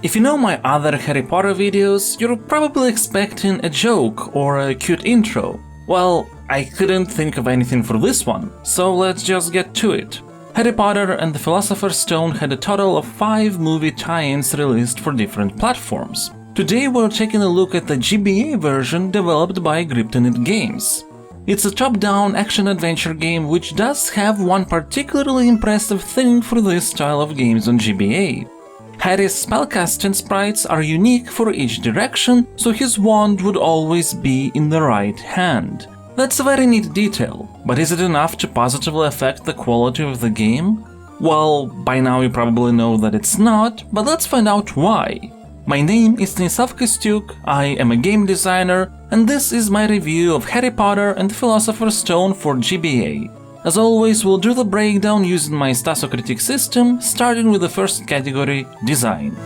If you know my other Harry Potter videos, you're probably expecting a joke or a cute intro. Well, I couldn't think of anything for this one, so let's just get to it. Harry Potter and the Philosopher's Stone had a total of 5 movie tie-ins released for different platforms. Today we're taking a look at the GBA version developed by Kryptonite Games. It's a top-down action-adventure game which does have one particularly impressive thing for this style of games on GBA. Harry's spellcasting sprites are unique for each direction, so his wand would always be in the right hand. That's a very neat detail, but is it enough to positively affect the quality of the game? Well, by now you probably know that it's not, but let's find out why. My name is Stanislav Costiuc, I am a game designer, and this is my review of Harry Potter and the Philosopher's Stone for GBA. As always, we'll do the breakdown using my Stasocritic system, starting with the first category, design.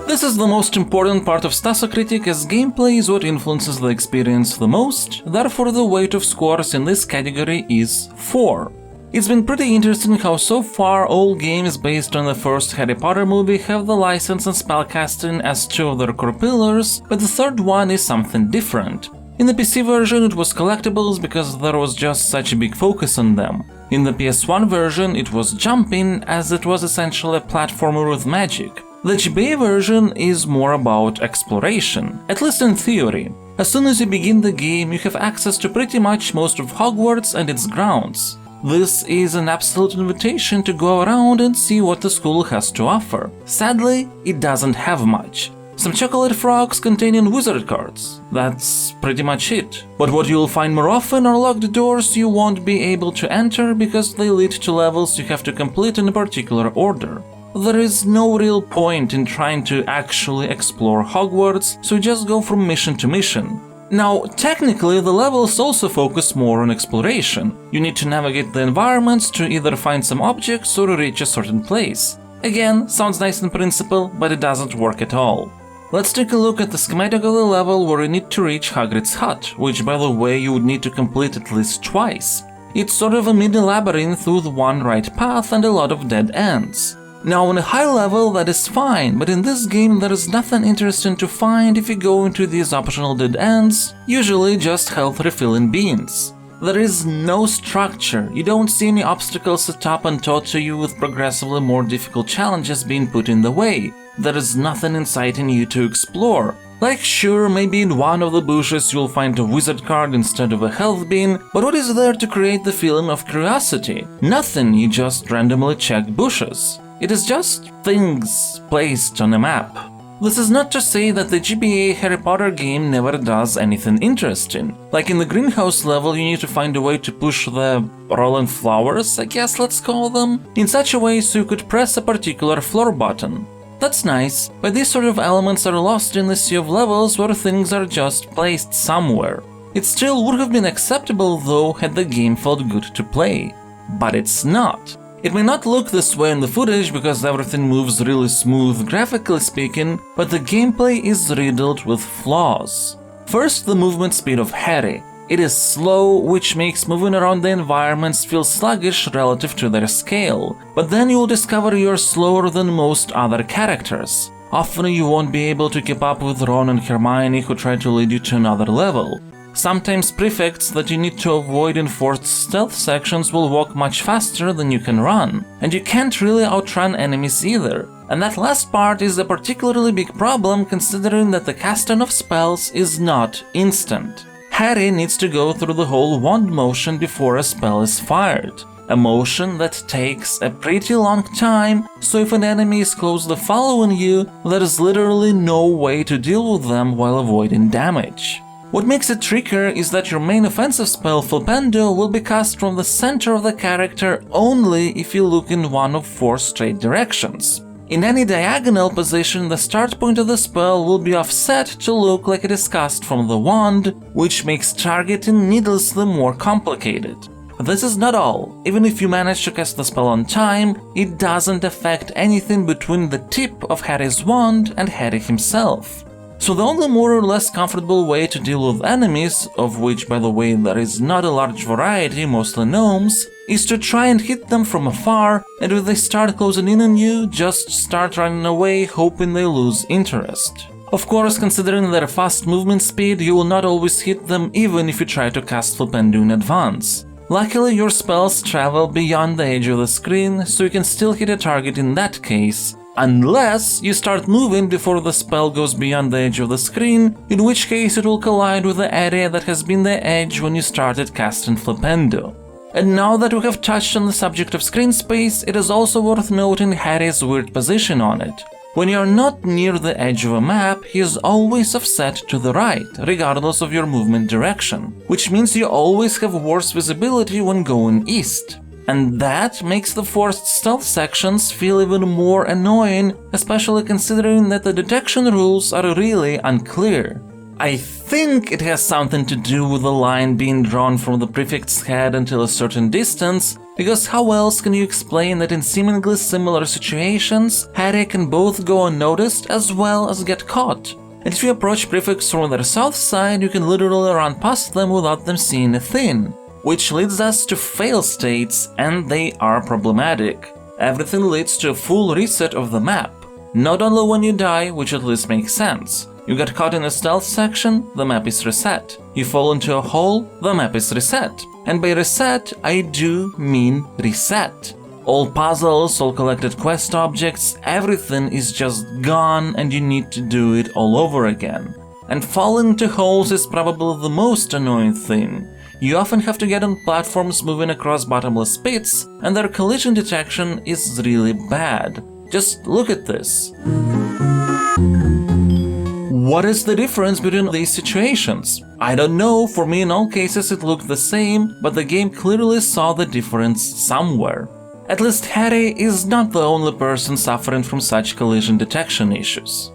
This is the most important part of Stasocritic, as gameplay is what influences the experience the most, therefore the weight of scores in this category is 4. It's been pretty interesting how so far all games based on the first Harry Potter movie have the license and spellcasting as 2 of their core pillars, but the third one is something different. In the PC version it was collectibles because there was just such a big focus on them. In the PS1 version it was jumping, as it was essentially a platformer with magic. The GBA version is more about exploration, at least in theory. As soon as you begin the game you have access to pretty much most of Hogwarts and its grounds. This is an absolute invitation to go around and see what the school has to offer. Sadly, it doesn't have much. Some chocolate frogs containing wizard cards. That's pretty much it. But what you'll find more often are locked doors you won't be able to enter because they lead to levels you have to complete in a particular order. There is no real point in trying to actually explore Hogwarts, so you just go from mission to mission. Now, technically, the levels also focus more on exploration. You need to navigate the environments to either find some objects or reach a certain place. Again, sounds nice in principle, but it doesn't work at all. Let's take a look at the schematic of the level where you need to reach Hagrid's hut, which by the way you would need to complete at least twice. It's sort of a mini labyrinth with one right path and a lot of dead ends. Now, on a high level that is fine, but in this game there is nothing interesting to find if you go into these optional dead ends, usually just health refilling beans. There is no structure, you don't see any obstacles set up and taught to you with progressively more difficult challenges being put in the way. There is nothing inciting you to explore. Like sure, maybe in one of the bushes you'll find a wizard card instead of a health bean, but what is there to create the feeling of curiosity? Nothing, you just randomly check bushes. It is just things placed on a map. This is not to say that the GBA Harry Potter game never does anything interesting. Like in the greenhouse level you need to find a way to push the rolling flowers, I guess let's call them, in such a way so you could press a particular floor button. That's nice, but these sort of elements are lost in the sea of levels where things are just placed somewhere. It still would have been acceptable though had the game felt good to play. But it's not. It may not look this way in the footage because everything moves really smooth graphically speaking, but the gameplay is riddled with flaws. First, the movement speed of Harry. It is slow, which makes moving around the environments feel sluggish relative to their scale, but then you'll discover you're slower than most other characters. Often you won't be able to keep up with Ron and Hermione who try to lead you to another level. Sometimes prefects that you need to avoid in forced stealth sections will walk much faster than you can run, and you can't really outrun enemies either. And that last part is a particularly big problem considering that the casting of spells is not instant. Harry needs to go through the whole wand motion before a spell is fired. A motion that takes a pretty long time, so if an enemy is closely following you, there is literally no way to deal with them while avoiding damage. What makes it trickier is that your main offensive spell, Flipendo, will be cast from the center of the character only if you look in one of 4 straight directions. In any diagonal position, the start point of the spell will be offset to look like it is cast from the wand, which makes targeting needlessly more complicated. This is not all. Even if you manage to cast the spell on time, it doesn't affect anything between the tip of Harry's wand and Harry himself. So the only more or less comfortable way to deal with enemies, of which by the way there is not a large variety, mostly gnomes, is to try and hit them from afar, and when they start closing in on you, just start running away hoping they lose interest. Of course, considering their fast movement speed, you will not always hit them even if you try to cast Flipendo in advance. Luckily, your spells travel beyond the edge of the screen, so you can still hit a target in that case, unless you start moving before the spell goes beyond the edge of the screen, in which case it will collide with the area that has been the edge when you started casting Flipendo. And now that we have touched on the subject of screen space, it is also worth noting Harry's weird position on it. When you are not near the edge of a map, he is always offset to the right, regardless of your movement direction, which means you always have worse visibility when going east. And that makes the forced stealth sections feel even more annoying, especially considering that the detection rules are really unclear. I think it has something to do with the line being drawn from the prefect's head until a certain distance, because how else can you explain that in seemingly similar situations, Harry can both go unnoticed as well as get caught? And if you approach prefects from their south side, you can literally run past them without them seeing a thing. Which leads us to fail states, and they are problematic. Everything leads to a full reset of the map. Not only when you die, which at least makes sense. You get caught in a stealth section, the map is reset. You fall into a hole, the map is reset. And by reset, I do mean reset. All puzzles, all collected quest objects, everything is just gone and you need to do it all over again. And falling into holes is probably the most annoying thing. You often have to get on platforms moving across bottomless pits, and their collision detection is really bad. Just look at this. What is the difference between these situations? I don't know, for me in all cases it looked the same, but the game clearly saw the difference somewhere. At least Harry is not the only person suffering from such collision detection issues.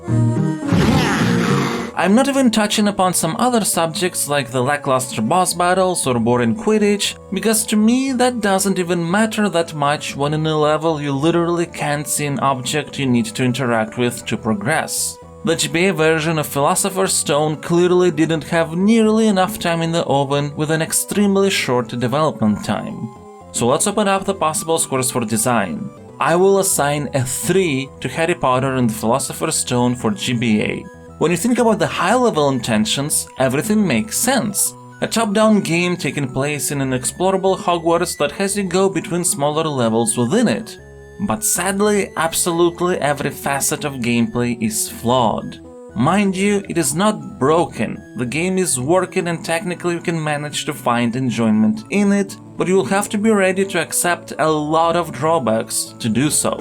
I'm not even touching upon some other subjects like the lackluster boss battles or boring Quidditch, because to me that doesn't even matter that much when in a level you literally can't see an object you need to interact with to progress. The GBA version of Philosopher's Stone clearly didn't have nearly enough time in the oven with an extremely short development time. So let's open up the possible scores for design. I will assign a 3 to Harry Potter and the Philosopher's Stone for GBA. When you think about the high-level intentions, everything makes sense. A top-down game taking place in an explorable Hogwarts that has you go between smaller levels within it. But sadly, absolutely every facet of gameplay is flawed. Mind you, it is not broken, the game is working and technically you can manage to find enjoyment in it, but you will have to be ready to accept a lot of drawbacks to do so.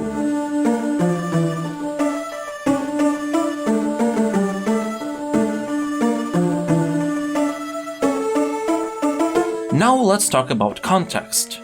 Now let's talk about context.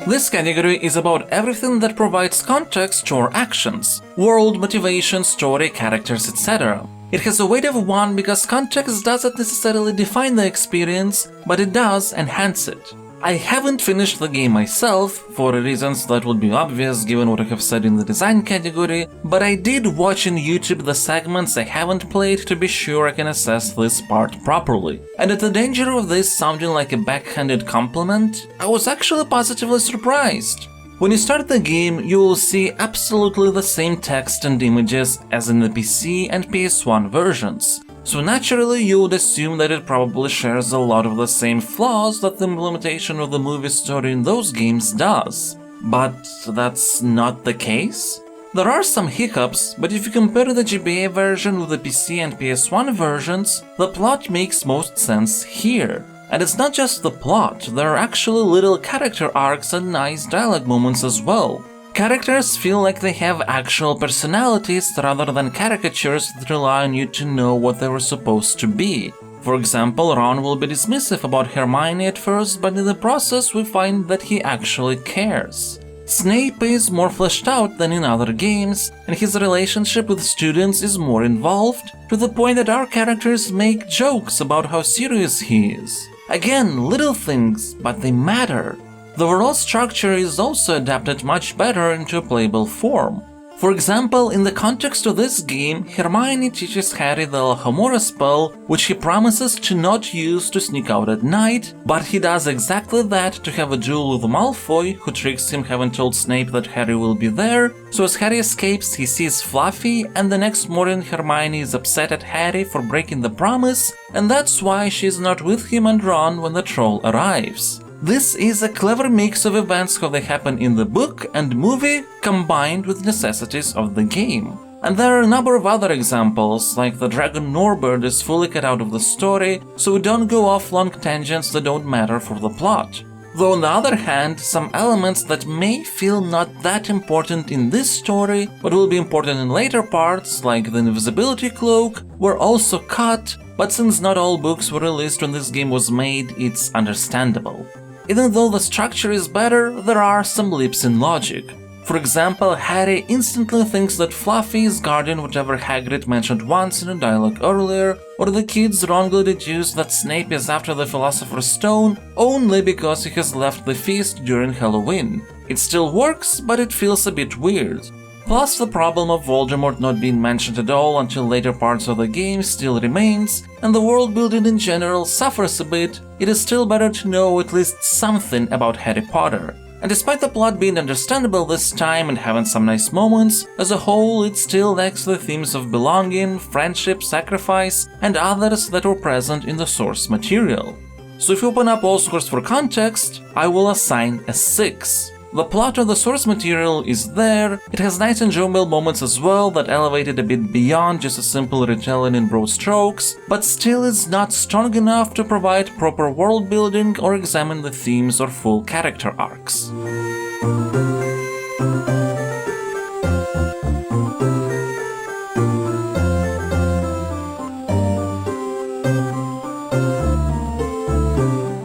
This category is about everything that provides context to our actions: world, motivation, story, characters, etc. It has a weight of 1 because context doesn't necessarily define the experience, but it does enhance it. I haven't finished the game myself, for reasons that would be obvious given what I have said in the design category, but I did watch on YouTube the segments I haven't played to be sure I can assess this part properly. And at the danger of this sounding like a backhanded compliment, I was actually positively surprised. When you start the game, you will see absolutely the same text and images as in the PC and PS1 versions. So naturally you would assume that it probably shares a lot of the same flaws that the implementation of the movie story in those games does. But that's not the case? There are some hiccups, but if you compare the GBA version with the PC and PS1 versions, the plot makes most sense here. And it's not just the plot, there are actually little character arcs and nice dialogue moments as well. Characters feel like they have actual personalities rather than caricatures that rely on you to know what they were supposed to be. For example, Ron will be dismissive about Hermione at first, but in the process we find that he actually cares. Snape is more fleshed out than in other games, and his relationship with students is more involved, to the point that our characters make jokes about how serious he is. Again, little things, but they matter. The overall structure is also adapted much better into a playable form. For example, in the context of this game, Hermione teaches Harry the Alhambra spell, which he promises to not use to sneak out at night, but he does exactly that to have a duel with Malfoy, who tricks him having told Snape that Harry will be there, so as Harry escapes he sees Fluffy, and the next morning Hermione is upset at Harry for breaking the promise, and that's why she's not with him and Ron when the troll arrives. This is a clever mix of events how they happen in the book and movie, combined with necessities of the game. And there are a number of other examples, like the dragon Norbert is fully cut out of the story, so we don't go off long tangents that don't matter for the plot. Though on the other hand, some elements that may feel not that important in this story, but will be important in later parts, like the invisibility cloak, were also cut, but since not all books were released when this game was made, it's understandable. Even though the structure is better, there are some leaps in logic. For example, Harry instantly thinks that Fluffy is guarding whatever Hagrid mentioned once in a dialogue earlier, or the kids wrongly deduce that Snape is after the Philosopher's Stone only because he has left the feast during Halloween. It still works, but it feels a bit weird. Plus, the problem of Voldemort not being mentioned at all until later parts of the game still remains, and the world building in general suffers a bit. It is still better to know at least something about Harry Potter. And despite the plot being understandable this time and having some nice moments, as a whole it still lacks the themes of belonging, friendship, sacrifice, and others that were present in the source material. So if you open up all source for context, I will assign a 6. The plot of the source material is there, it has nice enjoyable moments as well that elevate it a bit beyond just a simple retelling in broad strokes, but still is not strong enough to provide proper world building or examine the themes or full character arcs.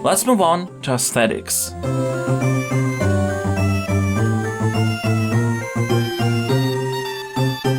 Let's move on to aesthetics.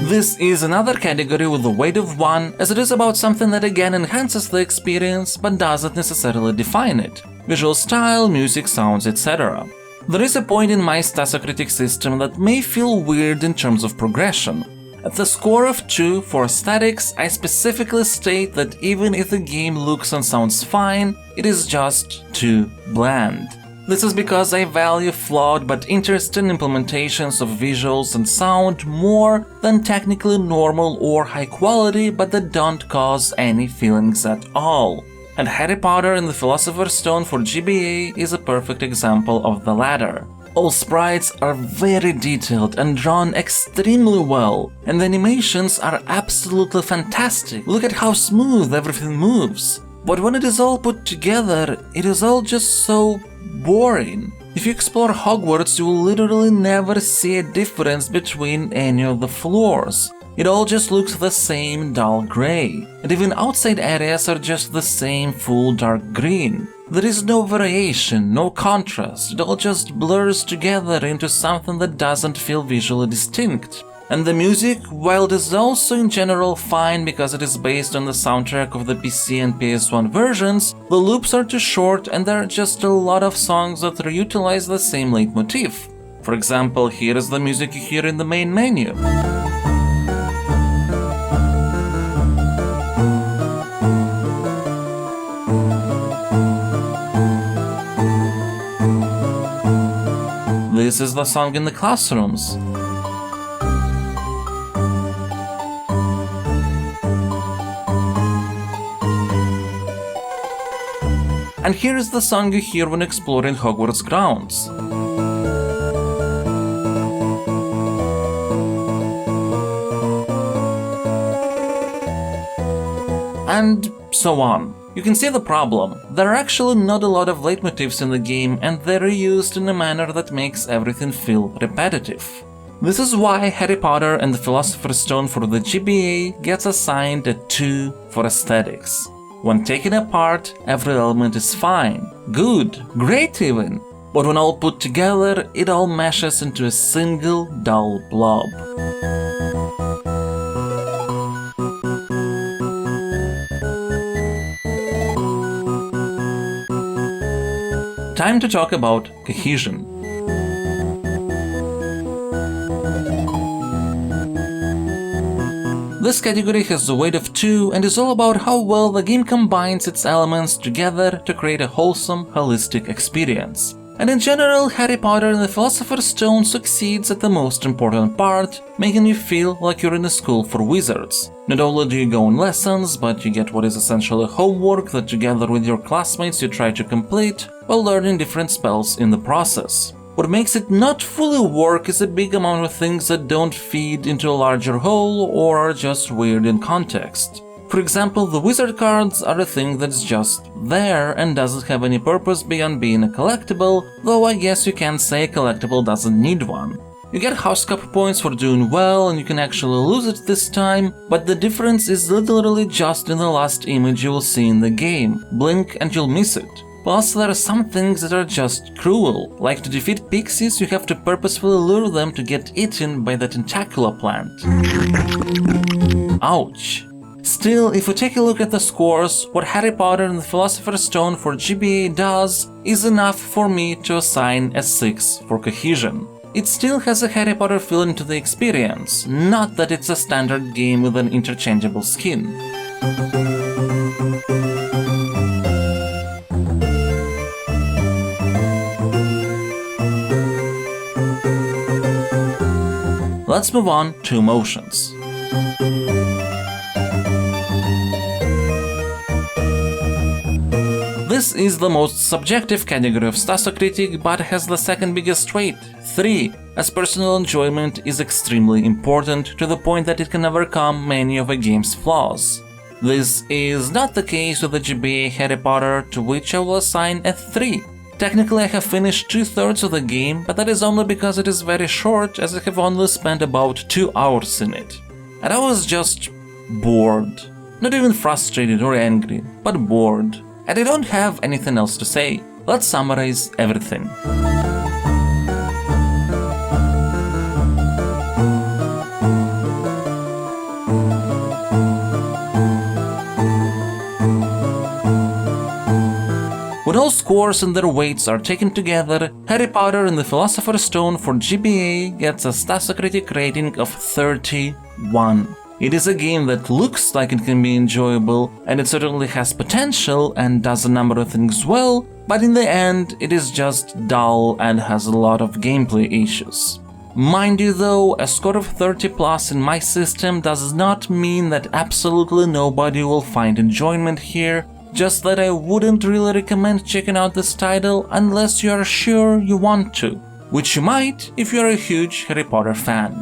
This is another category with the weight of 1, as it is about something that again enhances the experience but doesn't necessarily define it. Visual style, music, sounds, etc. There is a point in my Stasocritic system that may feel weird in terms of progression. At the score of 2 for aesthetics, I specifically state that even if the game looks and sounds fine, it is just too bland. This is because I value flawed but interesting implementations of visuals and sound more than technically normal or high quality but that don't cause any feelings at all. And Harry Potter and the Philosopher's Stone for GBA is a perfect example of the latter. All sprites are very detailed and drawn extremely well, and the animations are absolutely fantastic. Look at how smooth everything moves. But when it is all put together, it is all just so boring. If you explore Hogwarts, you will literally never see a difference between any of the floors. It all just looks the same dull gray, and even outside areas are just the same full dark green. There is no variation, no contrast, it all just blurs together into something that doesn't feel visually distinct. And the music, while it is also in general fine because it is based on the soundtrack of the PC and PS1 versions, the loops are too short and there are just a lot of songs that reutilize the same leitmotif. For example, here is the music you hear in the main menu. This is the song in the classrooms. And here is the song you hear when exploring Hogwarts grounds. And so on. You can see the problem. There are actually not a lot of leitmotifs in the game and they're used in a manner that makes everything feel repetitive. This is why Harry Potter and the Philosopher's Stone for the GBA gets assigned a 2 for aesthetics. When taken apart, every element is fine, good, great even, but when all put together, it all meshes into a single dull blob. time to talk about Cohesion. This category has a weight of 2 and is all about how well the game combines its elements together to create a wholesome, holistic experience. And in general, Harry Potter and the Philosopher's Stone succeeds at the most important part, making you feel like you're in a school for wizards. Not only do you go on lessons, but you get what is essentially homework that together with your classmates you try to complete, while learning different spells in the process. What makes it not fully work is a big amount of things that don't feed into a larger whole or are just weird in context. For example, the wizard cards are a thing that's just there and doesn't have any purpose beyond being a collectible, though I guess you can say a collectible doesn't need one. You get house cup points for doing well and you can actually lose it this time, but the difference is literally just in the last image you will see in the game. Blink and you'll miss it. Plus, there are some things that are just cruel, like to defeat pixies you have to purposefully lure them to get eaten by the tentacula plant. Ouch. Still, if we take a look at the scores, what Harry Potter and the Philosopher's Stone for GBA does is enough for me to assign a 6 for Cohesion. It still has a Harry Potter feeling to the experience, not that it's a standard game with an interchangeable skin. Let's move on to emotions. This is the most subjective category of Stasocritic, but has the second biggest weight, 3, as personal enjoyment is extremely important to the point that it can overcome many of a game's flaws. This is not the case with the GBA Harry Potter, to which I will assign a 3. Technically I have finished 2/3 of the game, but that is only because it is very short, as I have only spent about 2 hours in it. And I was just bored. Not even frustrated or angry, but bored. And I don't have anything else to say. Let's summarize everything. When all scores and their weights are taken together, Harry Potter and the Philosopher's Stone for GBA gets a Stasocritic rating of 31. It is a game that looks like it can be enjoyable, and it certainly has potential and does a number of things well, but in the end it is just dull and has a lot of gameplay issues. Mind you though, a score of 30+ in my system does not mean that absolutely nobody will find enjoyment here, just that I wouldn't really recommend checking out this title unless you are sure you want to, which you might if you are a huge Harry Potter fan.